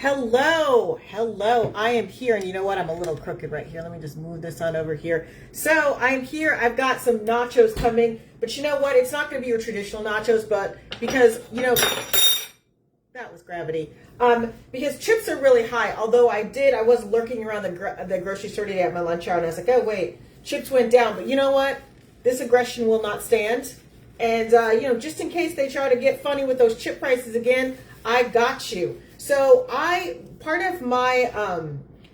Hello, I am here, and you know what, I'm a little crooked right here. Let me just move this on over here. So I'm here, I've got some nachos coming, but you know what, it's not going to be your traditional nachos, but because, you know, that was gravity, because chips are really high, although I was lurking around the grocery store today at my lunch hour, and I was like, oh wait, chips went down, but you know what, this aggression will not stand, and you know, just in case they try to get funny with those chip prices again, I got you. So part of my,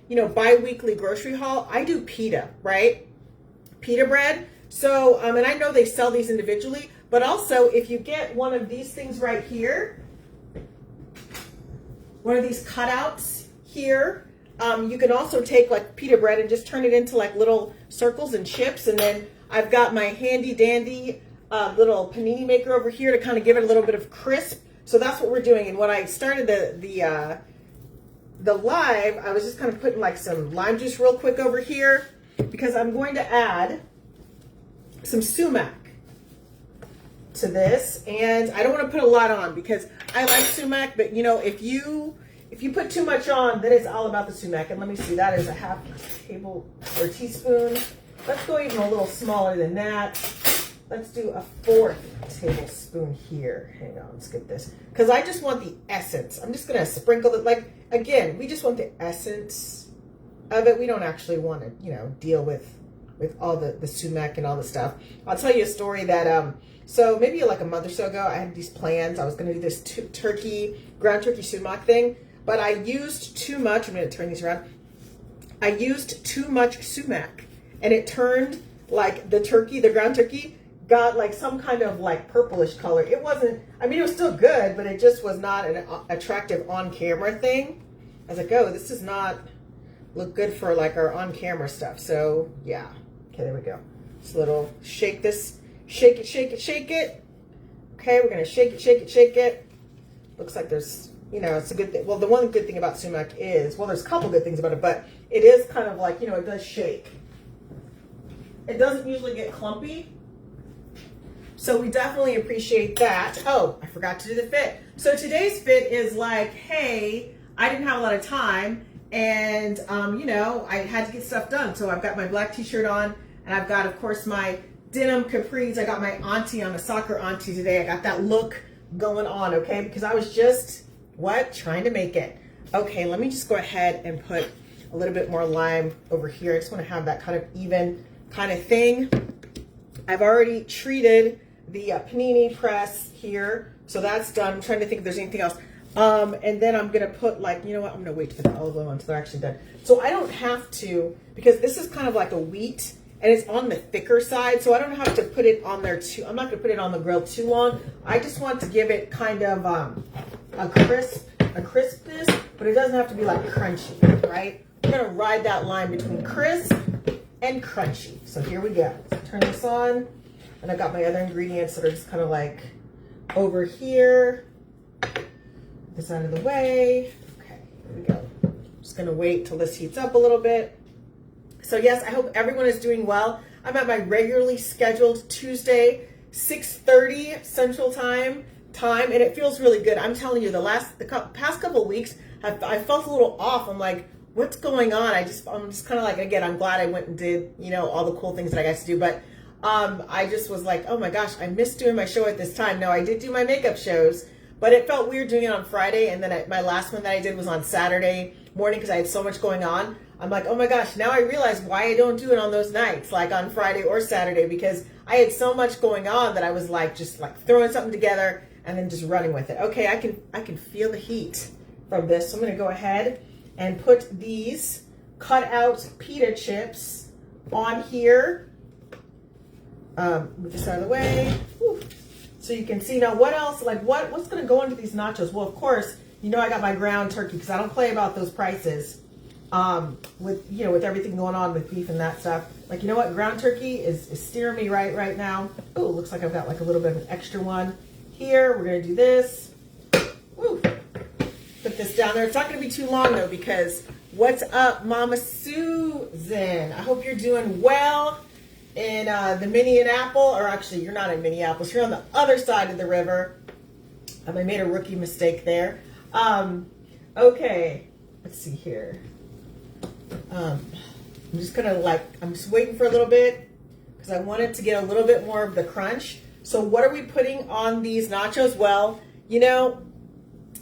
you know, bi-weekly grocery haul, I do pita, right? Pita bread. So, and I know they sell these individually, but also if you get one of these things right here, one of these cutouts here, you can also take like pita bread and just turn it into like little circles and chips. And then I've got my handy dandy little panini maker over here to kind of give it a little bit of crisp. So that's what we're doing. And when I started the live, I was just kind of putting like some lime juice real quick over here because I'm going to add some sumac to this. And I don't want to put a lot on because I like sumac, but you know, if you put too much on, then it's all about the sumac. And let me see, that is a half table or teaspoon. Let's go even a little smaller than that. Let's do a 4th tablespoon here. Hang on, let's get this. Because I just want the essence. I'm just going to sprinkle it. Like, again, we just want the essence of it. We don't actually want to, you know, deal with all the sumac and all the stuff. I'll tell you a story that, so maybe like a month or so ago, I had these plans. I was going to do this ground turkey sumac thing. But I used too much. I'm going to turn these around. I used too much sumac. And it turned like the ground turkey, got like some kind of like purplish color. It wasn't, I mean, it was still good, but it just was not an attractive on-camera thing. I was like, oh, this does not look good for like our on-camera stuff. So yeah, okay, there we go. Just a little shake this, shake it. Okay, we're gonna shake it. Looks like there's, you know, it's a good thing. Well, the one good thing about sumac is, well, there's a couple good things about it, but it is kind of like, you know, it does shake. It doesn't usually get clumpy. So we definitely appreciate that. Oh, I forgot to do the fit. So today's fit is like, hey, I didn't have a lot of time and, you know, I had to get stuff done. So I've got my black t-shirt on and I've got, of course, my denim capris. I got my auntie on, a soccer auntie today. I got that look going on, okay? Because I was just, trying to make it. Okay, let me just go ahead and put a little bit more lime over here. I just want to have that kind of even kind of thing. I've already treated the panini press here, so that's done. I'm trying to think if there's anything else. And then I'm gonna put like, you know what, I'm gonna wait for the olive oil until they're actually done. So I don't have to, because this is kind of like a wheat and it's on the thicker side, so I don't have to put it on there too. I'm not gonna put it on the grill too long. I just want to give it kind of a crispness, but it doesn't have to be like crunchy, right? I'm gonna ride that line between crisp and crunchy. So here we go. So turn this on. And I've got my other ingredients that are just kind of like over here. This out of the way. Okay, here we go. Just gonna wait till this heats up a little bit. So yes, I hope everyone is doing well. I'm at my regularly scheduled Tuesday, 6:30 Central Time, and it feels really good. I'm telling you, the past couple of weeks, I felt a little off. I'm like, what's going on? I'm just kind of like, again, I'm glad I went and did, you know, all the cool things that I got to do, but I just was like, oh my gosh, I missed doing my show at this time. No, I did do my makeup shows, but it felt weird doing it on Friday. And then my last one that I did was on Saturday morning because I had so much going on. I'm like, oh my gosh, now I realize why I don't do it on those nights, like on Friday or Saturday, because I had so much going on that I was like, just like throwing something together and then just running with it. Okay, I can feel the heat from this. So I'm going to go ahead and put these cut out pita chips on here. Move this out of the way. Whew. So you can see now what else, like what's going to go into these nachos? Well, of course, you know, I got my ground turkey because I don't play about those prices with, you know, with everything going on with beef and that stuff. Like, you know what? Ground turkey is steering me right now. Oh, looks like I've got like a little bit of an extra one here. We're going to do this. Woo. Put this down there. It's not going to be too long though, because what's up, Mama Susan? I hope you're doing well. In the Minneapolis, or actually you're not in Minneapolis, you're on the other side of the river. I made a rookie mistake there. Okay, let's see here. I'm just gonna I'm just waiting for a little bit because I wanted to get a little bit more of the crunch. So what are we putting on these nachos? Well, you know,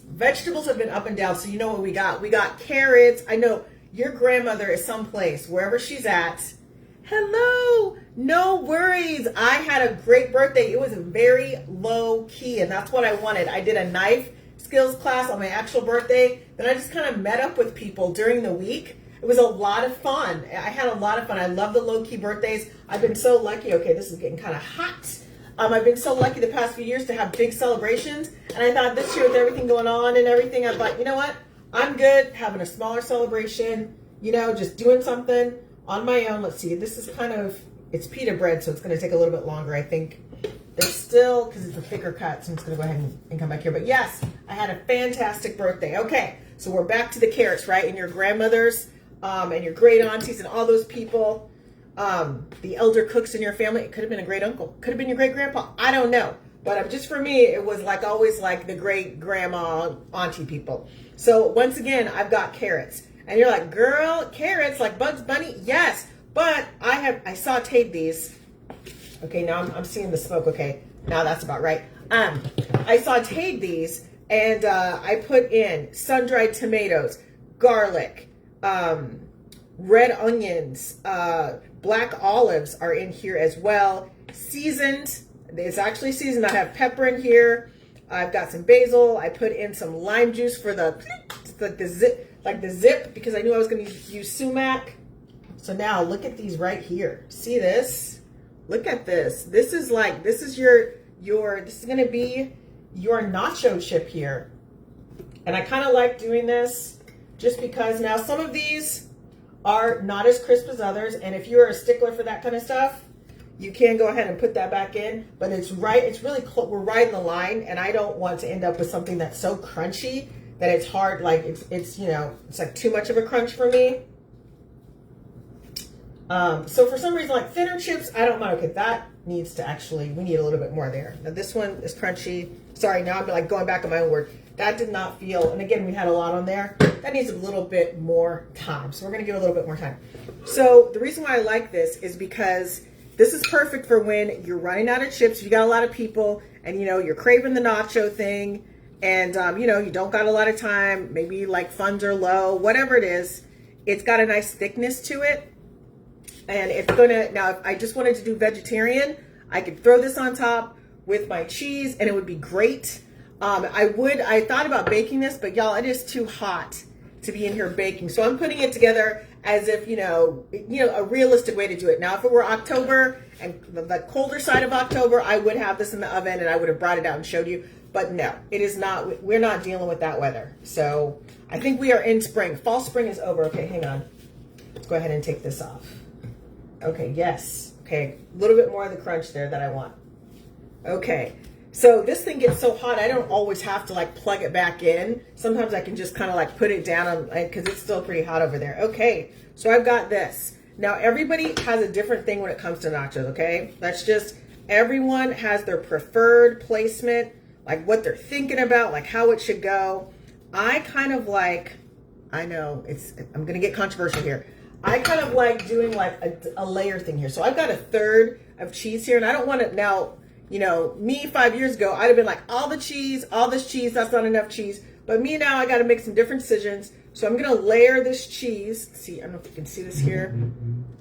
vegetables have been up and down, so you know what we got. We got carrots. I know your grandmother is someplace, wherever she's at. Hello, no worries. I had a great birthday. It was very low key, and that's what I wanted. I did a knife skills class on my actual birthday. Then I just kind of met up with people during the week. It was a lot of fun. I had a lot of fun. I love the low key birthdays. I've been so lucky. Okay, this is getting kind of hot. I've been so lucky the past few years to have big celebrations. And I thought this year with everything going on and everything, I thought, you know what? I'm good having a smaller celebration, you know, just doing something on my own. Let's see, this is kind of, it's pita bread, so it's going to take a little bit longer, I think. There's still, because it's a thicker cut, so I'm just going to go ahead and come back here. But yes, I had a fantastic birthday. Okay, so we're back to the carrots, right? And your grandmothers and your great aunties and all those people, the elder cooks in your family. It could have been a great uncle, could have been your great grandpa. I don't know. But just for me, it was like always like the great grandma, auntie people. So once again, I've got carrots. And you're like, girl, carrots like Bugs Bunny? Yes, but I sauteed these. Okay, now I'm seeing the smoke. Okay, now that's about right. I sauteed these and I put in sun-dried tomatoes, garlic, red onions, black olives are in here as well. Seasoned, it's actually seasoned. I have pepper in here. I've got some basil. I put in some lime juice for the zip, because I knew I was going to use sumac. So now look at these right here. See this? Look at this. This is going to be your nacho chip here. And I kind of like doing this just because now some of these are not as crisp as others. And if you're a stickler for that kind of stuff, you can go ahead and put that back in. But it's really close. We're riding the line, and I don't want to end up with something that's so crunchy that it's hard, like it's you know, it's like too much of a crunch for me. So for some reason, like thinner chips, I don't mind. Okay, that needs to actually, we need a little bit more there. Now this one is crunchy. Sorry, now I'm like going back on my own word. That did not feel, and again, we had a lot on there. That needs a little bit more time. So we're gonna give it a little bit more time. So the reason why I like this is because this is perfect for when you're running out of chips. You got a lot of people and you know, you're craving the nacho thing. And, you know, you don't got a lot of time, maybe like funds are low, whatever it is, it's got a nice thickness to it. And it's gonna, now if I just wanted to do vegetarian, I could throw this on top with my cheese and it would be great. I thought about baking this, but y'all, it is too hot to be in here baking. So I'm putting it together as if, you know, a realistic way to do it. Now, if it were October and the colder side of October, I would have this in the oven and I would have brought it out and showed you. But no, it is not. We're not dealing with that weather. So I think we are in spring. Fall spring is over. Okay, hang on. Let's go ahead and take this off. Okay, yes. Okay, a little bit more of the crunch there that I want. Okay, so this thing gets so hot, I don't always have to like plug it back in. Sometimes I can just kind of like put it down because it's still pretty hot over there. Okay, so I've got this. Now everybody has a different thing when it comes to nachos, okay? That's just, everyone has their preferred placement, like what they're thinking about, like how it should go. I kind of like, I know I'm gonna get controversial here. I kind of like doing like a layer thing here. So I've got a third of cheese here, and I don't want it now, you know, me 5 years ago, I'd have been like, all this cheese, that's not enough cheese. But me now, I got to make some different decisions. So I'm going to layer this cheese. See, I don't know if you can see this here.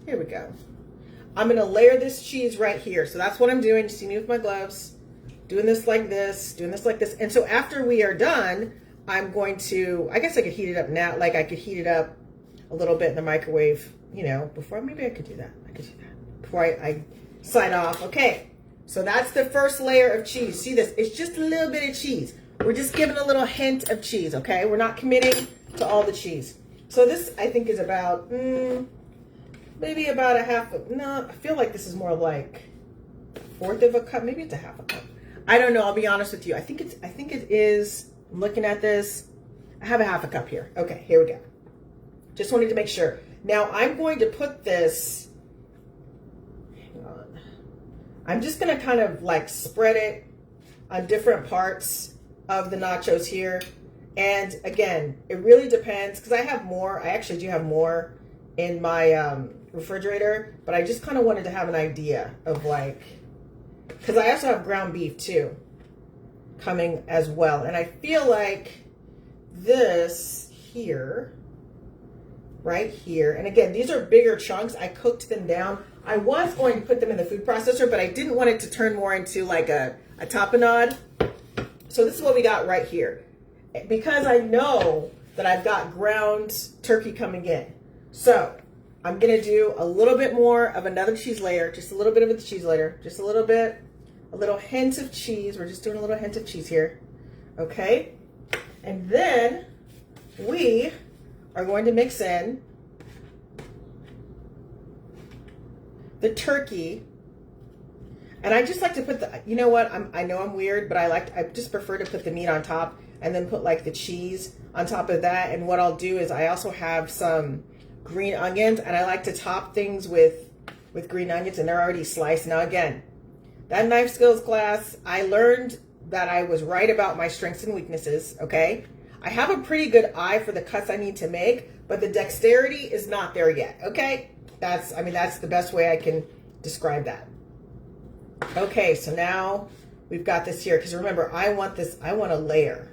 Here we go. I'm going to layer this cheese right here. So that's what I'm doing. You see me with my gloves, doing this like this, doing this like this. And so after we are done, I'm going to, I guess I could heat it up now. Like I could heat it up a little bit in the microwave, you know, before, maybe I could do that. Before I sign off. Okay. So that's the first layer of cheese. See this? It's just a little bit of cheese. We're just giving a little hint of cheese, okay? We're not committing to all the cheese. So this, I think, is about, maybe about no, I feel like this is more like a fourth of a cup. Maybe it's a half a cup. I don't know. I'll be honest with you. I think it is, I'm looking at this. I have a half a cup here. Okay, here we go. Just wanted to make sure. Now I'm going to put this, I'm just going to kind of like spread it on different parts of the nachos here. And again, it really depends because I have more. I actually do have more in my refrigerator, but I just kind of wanted to have an idea of like, because I also have ground beef too coming as well. And I feel like this here, right here, and again, these are bigger chunks. I cooked them down. I was going to put them in the food processor, but I didn't want it to turn more into like a tapenade. So this is what we got right here. Because I know that I've got ground turkey coming in. So I'm gonna do a little bit more of another cheese layer, just a little bit of the cheese layer, just a little bit, a little hint of cheese. We're just doing a little hint of cheese here. Okay. And then we are going to mix in the turkey. And I just like to put the, you know what, I know I'm weird, but I just prefer to put the meat on top and then put like the cheese on top of that. And what I'll do is I also have some green onions, and I like to top things with green onions, and they're already sliced. Now again, that knife skills class, I learned that I was right about my strengths and weaknesses, okay? I have a pretty good eye for the cuts I need to make, but the dexterity is not there yet, okay? That's the best way I can describe that. Okay, so now we've got this here, because remember, I want a layer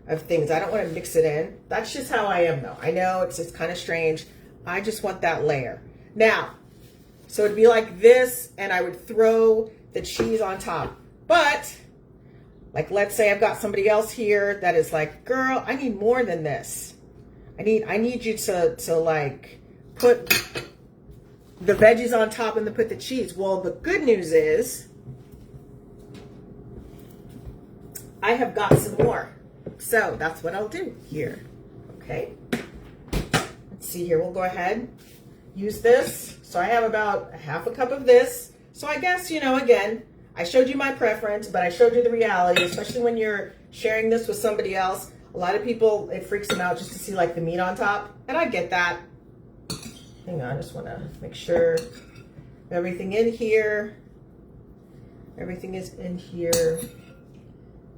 of things. I don't want to mix it in. That's just how I am though. I know it's kind of strange. I just want that layer. Now, so it'd be like this, and I would throw the cheese on top. But, like let's say I've got somebody else here that is like, girl, I need more than this. I need you to like put the veggies on top and then put the cheese. Well, the good news is I have got some more. So that's what I'll do here. Okay. Let's see here. We'll go ahead, use this. So I have about half a cup of this. So I guess, you know, again, I showed you my preference, but I showed you the reality, especially when you're sharing this with somebody else. A lot of people, it freaks them out just to see like the meat on top. And I get that. Hang on, I just want to make sure everything in here. Everything is in here.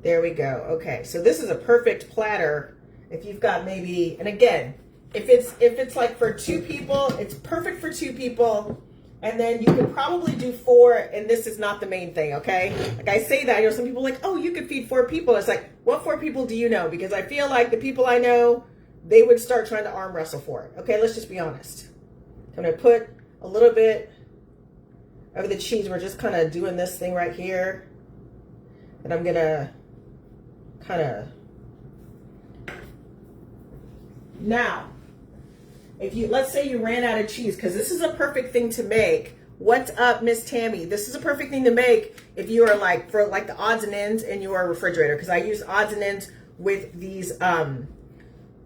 There we go. Okay, so this is a perfect platter if you've got maybe, and again, if it's like for 2 people, it's perfect for 2 people, and then you could probably do 4, and this is not the main thing, okay? Like I say that, you know, some people are like, oh, you could feed 4 people. It's like, what 4 people do you know? Because I feel like the people I know, they would start trying to arm wrestle for it. Okay, let's just be honest. I'm gonna put a little bit of the cheese. We're just kind of doing this thing right here, and I'm gonna kind of, now, if you, let's say you ran out of cheese, because this is a perfect thing to make. What's up, Miss Tammy? This is a perfect thing to make if you are like, for like the odds and ends in your refrigerator, because I use odds and ends with these,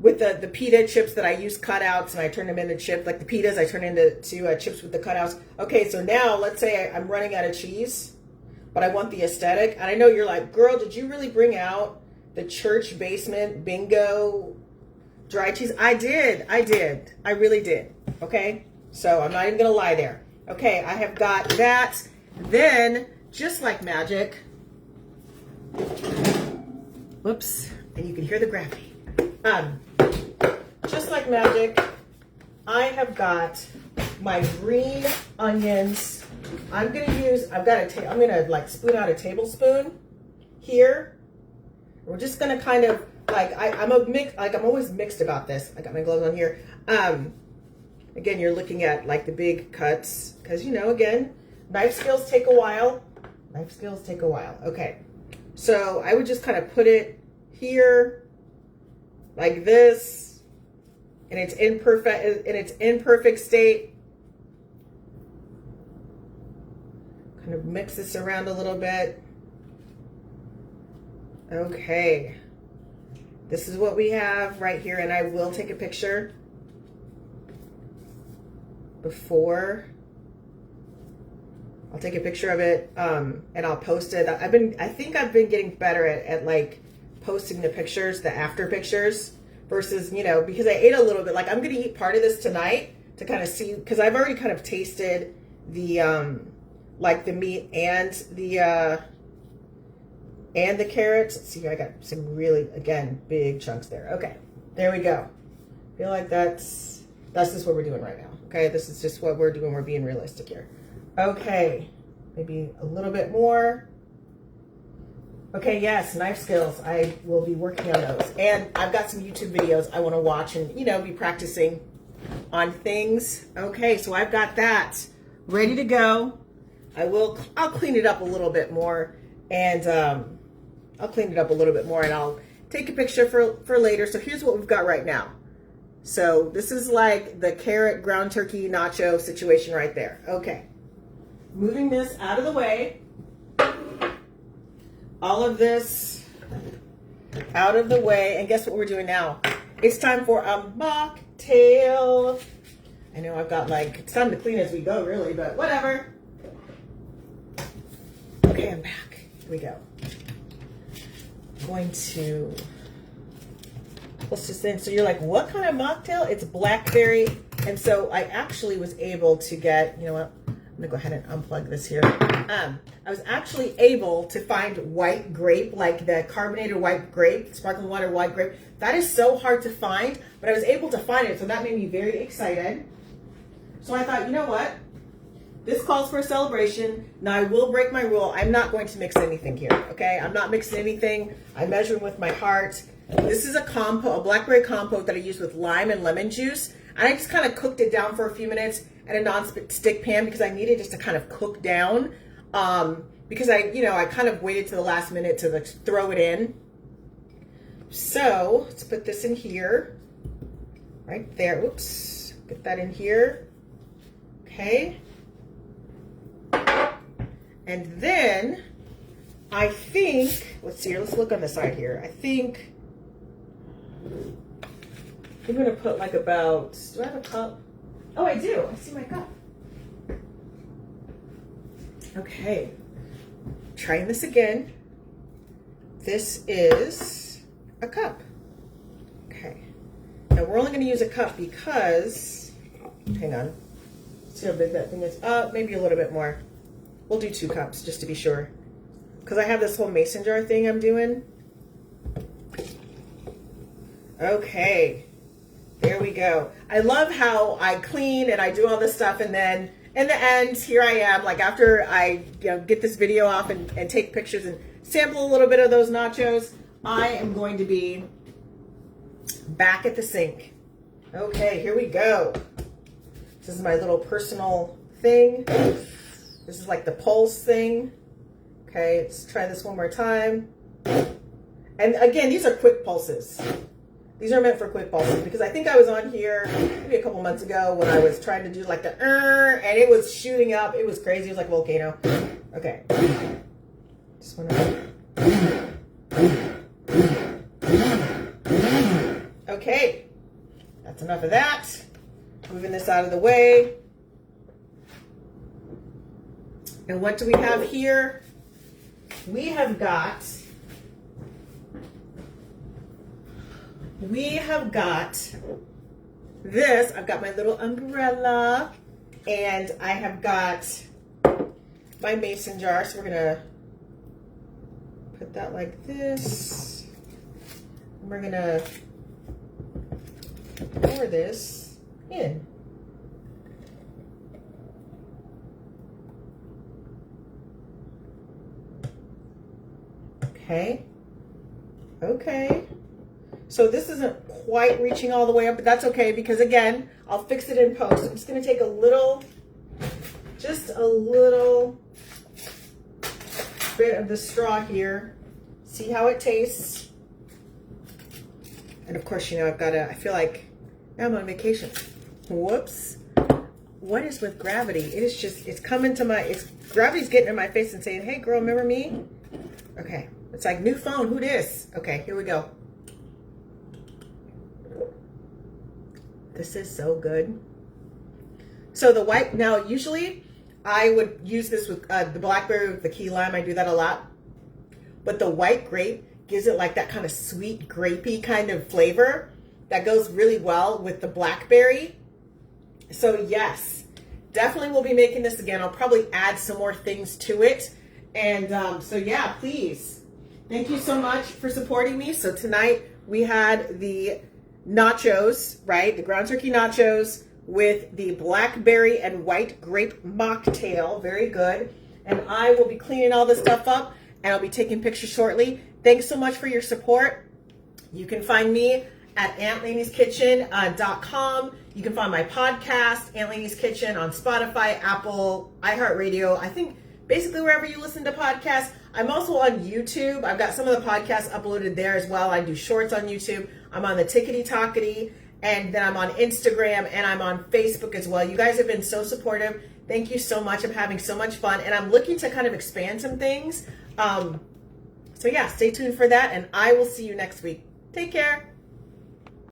with the pita chips that I use cutouts, and I turn them into chips, like the pitas, I turn into chips with the cutouts. Okay, so now let's say I'm running out of cheese, but I want the aesthetic. And I know you're like, girl, did you really bring out the church basement bingo dry cheese? I did. I really did. Okay, so I'm not even gonna lie there. Okay, I have got that. Then, just like magic, whoops, and you can hear the gravity. Just like magic, I have got my green onions. I'm gonna like spoon out a tablespoon here. We're just gonna kind of like, I'm always mixed about this. I got my gloves on here. Again, you're looking at like the big cuts, because you know, again, knife skills take a while. Okay, so I would just kind of put it here like this, and it's in perfect state. Kind of mix this around a little bit. Okay, this is what we have right here, and I will take a picture before. I'll take a picture of it, and I'll post it. I think I've been getting better at like posting the pictures, the after pictures, versus, you know, because I ate a little bit. Like, I'm gonna eat part of this tonight to kind of see, because I've already kind of tasted the like the meat and and the carrots. Let's see, I got some really, again, big chunks there. Okay, there we go. I feel like that's just what we're doing right now. Okay, this is just what we're doing. We're being realistic here. Okay, maybe a little bit more. Okay, yes, knife skills. I will be working on those. And I've got some YouTube videos I want to watch and, you know, be practicing on things. Okay, so I've got that ready to go. I'll clean it up a little bit more, and I'll clean it up a little bit more, and I'll take a picture for later. So here's what we've got right now. So this is like the carrot ground turkey nacho situation right there. Okay, moving this out of the way. All of this out of the way, and guess what we're doing now? It's time for a mocktail. I know I've got like, it's time to clean as we go really, but whatever. Okay, I'm back. Here we go. I'm going to, let's just think, so you're like, what kind of mocktail? It's blackberry. And so I actually was able to get, you know what? I'm gonna go ahead and unplug this here. I was actually able to find white grape, like the carbonated white grape, sparkling water white grape. That is so hard to find, but I was able to find it, so that made me very excited. So I thought, you know what? This calls for a celebration. Now I will break my rule. I'm not going to mix anything here, okay? I'm not mixing anything. I'm measuring with my heart. This is a compote, a blackberry compote that I use with lime and lemon juice. And I just kind of cooked it down for a few minutes in a non-stick pan because I needed just to kind of cook down. Because I kind of waited to the last minute to throw it in. So let's put this in here, right there. Oops, get that in here. Okay. And then I think, let's see here, let's look on the side here. I think I'm gonna put like about, do I have a cup? Oh, I do, I see my cup. Okay, trying this again. This is a cup. Okay, now we're only gonna use a cup because, hang on, see how big that thing is? Maybe a little bit more. We'll do 2 cups just to be sure. Because I have this whole mason jar thing I'm doing. Okay, there we go. I love how I clean and I do all this stuff, and then in the end, here I am, like after I get this video off and take pictures and sample a little bit of those nachos, I am going to be back at the sink. Okay, here we go. This is my little personal thing. This is like the pulse thing. Okay, let's try this one more time. And again, these are quick pulses. These are meant for quick pulses because I think I was on here maybe a couple months ago when I was trying to do like the and it was shooting up. It was crazy. It was like a volcano. Okay. Just want to. Okay. That's enough of that. Moving this out of the way. And what do we have here? We have got this. I've got my little umbrella, and I have got my mason jar. So we're gonna put that like this. And we're gonna pour this in. Okay. Okay. So this isn't quite reaching all the way up, but that's okay because again, I'll fix it in post. I'm just going to take a little, just a little bit of the straw here. See how it tastes. And of course, I feel like now I'm on vacation. Whoops. What is with gravity? It is just, it's coming to gravity's getting in my face and saying, hey girl, remember me? Okay. It's like, new phone, who dis? Okay, here we go. This is so good. So the white, now usually I would use this with the blackberry with the key lime. I do that a lot. But the white grape gives it like that kind of sweet, grapey kind of flavor that goes really well with the blackberry. So yes, definitely we'll be making this again. I'll probably add some more things to it. And so yeah, please Thank you so much for supporting me. So tonight we had the nachos, right? The ground turkey nachos with the blackberry and white grape mocktail. Very good. And I will be cleaning all this stuff up and I'll be taking pictures shortly. Thanks so much for your support. You can find me at AuntLanie'sKitchen.com. You can find my podcast, Aunt Lanie's Kitchen, on Spotify, Apple, iHeartRadio. I think basically wherever you listen to podcasts. I'm also on YouTube. I've got some of the podcasts uploaded there as well. I do shorts on YouTube. I'm on the Tickety Talkety, and then I'm on Instagram, and I'm on Facebook as well. You guys have been so supportive. Thank you so much. I'm having so much fun, and I'm looking to kind of expand some things. So yeah, stay tuned for that, and I will see you next week. Take care.